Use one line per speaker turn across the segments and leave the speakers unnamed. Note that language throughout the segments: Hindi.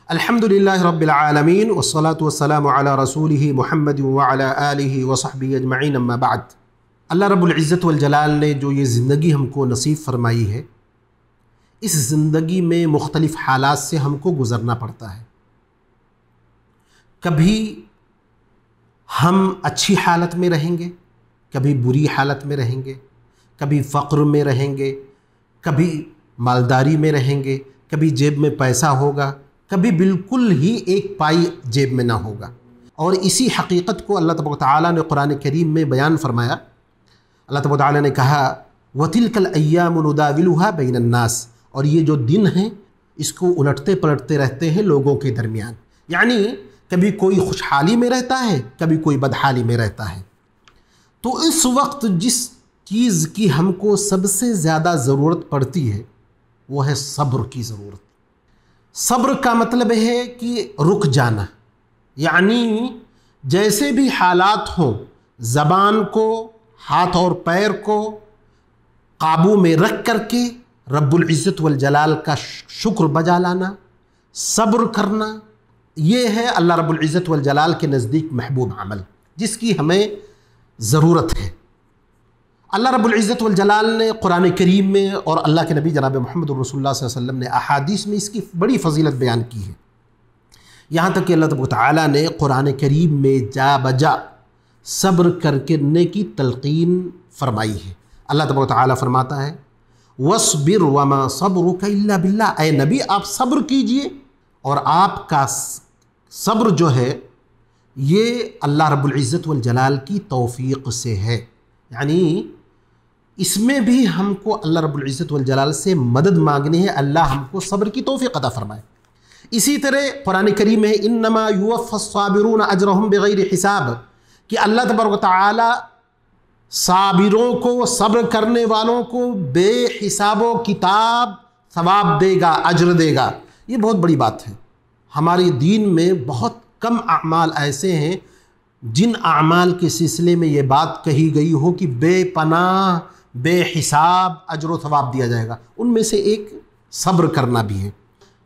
अल्हम्दुलिल्लाहि रब्बिल आलमीन वस्सलातु वस्सलामु अला रसूलिहि मुहम्मद व अला आलिहि व सहबिहि अजमईन अम्मा बाद। अल्लाह रब्बुल इज़्ज़त वल जलाल ने जो ये ज़िंदगी हमको नसीब फरमाई है, इस ज़िंदगी में मुख्तलिफ़ हालात से हमको गुज़रना पड़ता है। कभी हम अच्छी हालत में रहेंगे, कभी बुरी हालत में रहेंगे, कभी फ़क्र में रहेंगे, कभी मालदारी में रहेंगे, कभी जेब में पैसा होगा, कभी बिल्कुल ही एक पाई जेब में ना होगा। और इसी हकीकत को अल्लाह तबारक व तआला ने कुरान करीम में बयान फरमाया। अल्लाह तबारक व तआला ने कहा वतिलकल अय्यामु नुदाविलुहा बैनन नास, और ये जो दिन हैं इसको उलटते पलटते रहते हैं लोगों के दरमियान। यानी कभी कोई खुशहाली में रहता है, कभी कोई बदहाली में रहता है। तो इस वक्त जिस चीज़ की हमको सबसे ज़्यादा ज़रूरत पड़ती है वो है सब्र की ज़रूरत। सब्र का मतलब है कि रुक जाना, यानी जैसे भी हालात हों ज़बान को, हाथ और पैर को काबू में रख करके रब्बुल इज़्ज़त वल जलाल का शुक्र बजा लाना, सब्र करना, ये है अल्लाह रब्बुल इज़्ज़त वल जलाल के नज़दीक महबूब अमल जिसकी हमें ज़रूरत है। अल्लाह रब्बुल इज़्ज़त वल जलाल ने कुरान करीम में और अल्लाह के नबी जनाब मोहम्मद रसूलुल्लाह सल्लल्लाहु अलैहि वसल्लम ने अहादीस में इसकी बड़ी फ़जीलत बयान की है। यहाँ तक कि अल्लाह तबारक व तआला ने कुरान करीम में जा बजा सब्र करने की तलक़ीन फरमाई है। अल्लाह तबारक व तआला फरमाता है वस्बिर वमा सब्रुका इल्ला बिल्लाह, ऐ नबी आप सब्र कीजिए और आपका सब्र जो है ये अल्लाह रब्बुल इज़्ज़त वल जलाल की तौफ़ीक़ से है। यानी इसमें भी हमको अल्लाह रब्बुल इज़्ज़त वल जलाल से मदद मांगनी है, अल्लाह हमको सब्र की तौफ़ीक़ अता फ़रमाए। इसी तरह कुरान करीम में इन्नमा युवफ़्फ़स-साबिरून अजरहुम बिग़ैरि हिसाब, कि अल्लाह तबारक व तआला साबिरों को, सब्र करने वालों को बेहिसाबो किताब सवाब देगा, अज्र देगा। ये बहुत बड़ी बात है। हमारे दीन में बहुत कम अमाल ऐसे हैं जिन अमाल के सिलसिले में ये बात कही गई हो कि बेपनाह बेहिसाब अज्र व सवाब दिया जाएगा। उनमें से एक सब्र करना भी है।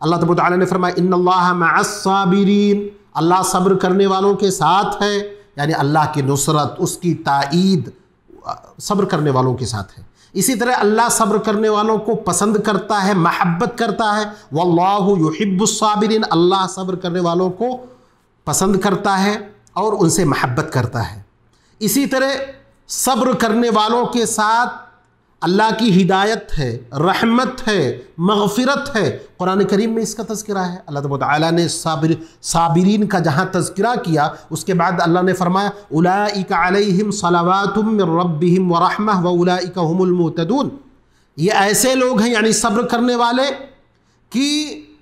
अल्लाह तबारक व तआला ने फरमाया इन्नल्लाह मअस-साबिरीन, अल्लाह सब्र करने वालों के साथ है, यानी अल्लाह की नुसरत, उसकी ताईद सब्र करने वालों के साथ है। इसी तरह अल्लाह सब्र करने वालों को पसंद करता है, महब्बत करता है। वल्लाहु युहिब्बुस-साबिरीन, अल्लाह सब्र करने वालों को पसंद करता है और उनसे महब्बत करता है। इसी तरह सब्र करने वालों के साथ अल्लाह की हिदायत है, रहमत है, मग़फ़िरत है। कुरान करीम में इसका तज़किरा है। अल्लाह तबारक व तआला ने साबिरीन का जहाँ तज़किरा किया उसके बाद अल्लाह ने फरमाया उलाइका अलैहिम सलावातुम मिर रब्बिहिम व रहमह व उलाइका हुमुल मुहतदून। ये ऐसे लोग हैं यानी सब्र करने वाले कि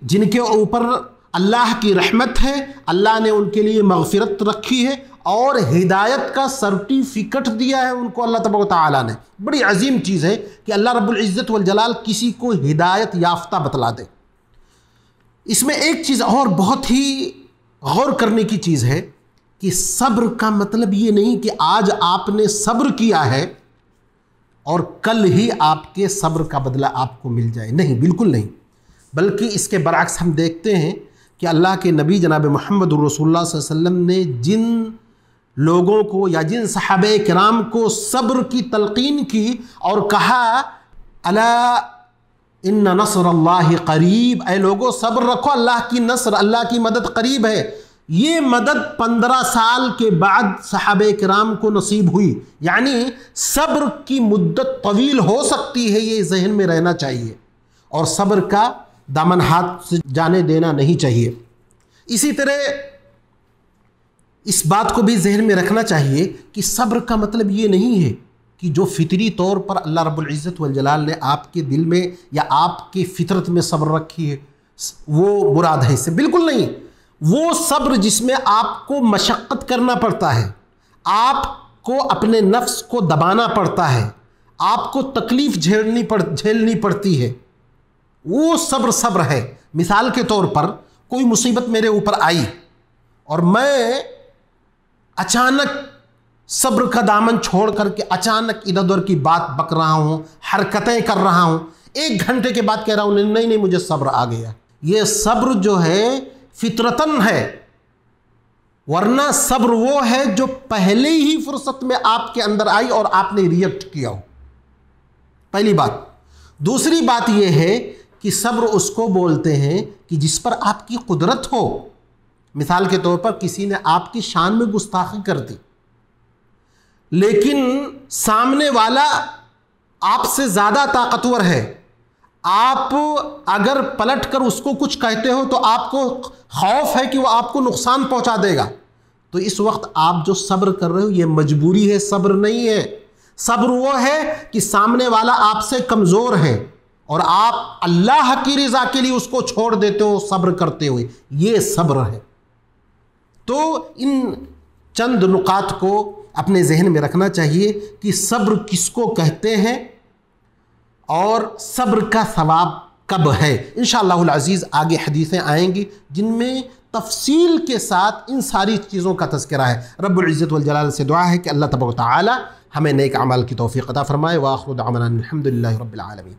जिनके ऊपर अल्लाह की रहमत है, अल्लाह ने उनके लिए मग़फ़िरत रखी है और हिदायत का सर्टिफिकेट दिया है उनको अल्लाह तबारक व तआला ने। बड़ी अजीम चीज़ है कि अल्लाह रब्बुल इज़्ज़त वल जलाल किसी को हिदायत याफ्ता बतला दे। इसमें एक चीज़ और बहुत ही गौर करने की चीज़ है कि सब्र का मतलब ये नहीं कि आज आपने सब्र किया है और कल ही आपके सब्र का बदला आपको मिल जाए, नहीं, बिल्कुल नहीं। बल्कि इसके बरअक्स हम देखते हैं कि अल्लाह के नबी जनाब मोहम्मद रसूलुल्लाह सल्लल्लाहु अलैहि वसल्लम ने जिन लोगों को या जिन सहाबे किराम को सब्र की तलक़ीन की और कहा अला इन्ना नस्रुल्लाहि क़रीब, ऐ लोगो सब्र रखो, अल्लाह की नस्र, अल्लाह की मदद करीब है। ये मदद 15 साल के बाद सहाबे किराम को नसीब हुई। यानी सब्र की मुद्दत तवील हो सकती है, ये जहन में रहना चाहिए और सब्र का दामन हाथ से जाने देना नहीं चाहिए। इसी तरह इस बात को भी जहन में रखना चाहिए कि सब्र का मतलब ये नहीं है कि जो फितरी तौर पर अल्लाह रब्बुल इज़्ज़त वल जलाल ने आपके दिल में या आपकी फितरत में सब्र रखी है वो मुराद है, इससे बिल्कुल नहीं। वो सब्र जिसमें आपको मशक्क़त करना पड़ता है, आपको अपने नफ्स को दबाना पड़ता है, आपको तकलीफ़ झेलनी पड़ती है, वो सब्र है। मिसाल के तौर पर कोई मुसीबत मेरे ऊपर आई और मैं अचानक सब्र का दामन छोड़ करके अचानक इधर उधर की बात बक रहा हूँ, हरकतें कर रहा हूँ, 1 घंटे के बाद कह रहा हूँ नहीं नहीं मुझे सब्र आ गया। ये सब्र जो है फितरतन है, वरना सब्र वो है जो पहले ही फुर्सत में आपके अंदर आई और आपने रिएक्ट किया हो। पहली बात। दूसरी बात यह है कि सब्र उसको बोलते हैं कि जिस पर आपकी कुदरत हो। मिसाल के तौर पर किसी ने आपकी शान में गुस्ताखी कर दी, लेकिन सामने वाला आपसे ज़्यादा ताकतवर है, आप अगर पलट कर उसको कुछ कहते हो तो आपको खौफ है कि वो आपको नुकसान पहुंचा देगा, तो इस वक्त आप जो सब्र कर रहे हो ये मजबूरी है, सब्र नहीं है। सब्र वो है कि सामने वाला आपसे कमज़ोर है और आप अल्लाह की रज़ा के लिए उसको छोड़ देते हो सब्र करते हुए, ये सब्र है। तो इन चंद नुकात को अपने जहन में रखना चाहिए कि सब्र किसको कहते हैं और सब्र का सवाब कब है। इंशाअल्लाहुल अज़ीज़ आगे हदीसें आएंगी जिनमें तफसील के साथ इन सारी चीज़ों का तज़किरा है। रब्बुल इज़्ज़त वल जलाल से दुआ है कि अल्लाह तबारक व तआला हमें नेक अमल की तौफ़ीक़ अता फ़रमाए। व आखिरु दअवाना अनिल हम्दुलिल्लाहि रब्बिल आलमीन।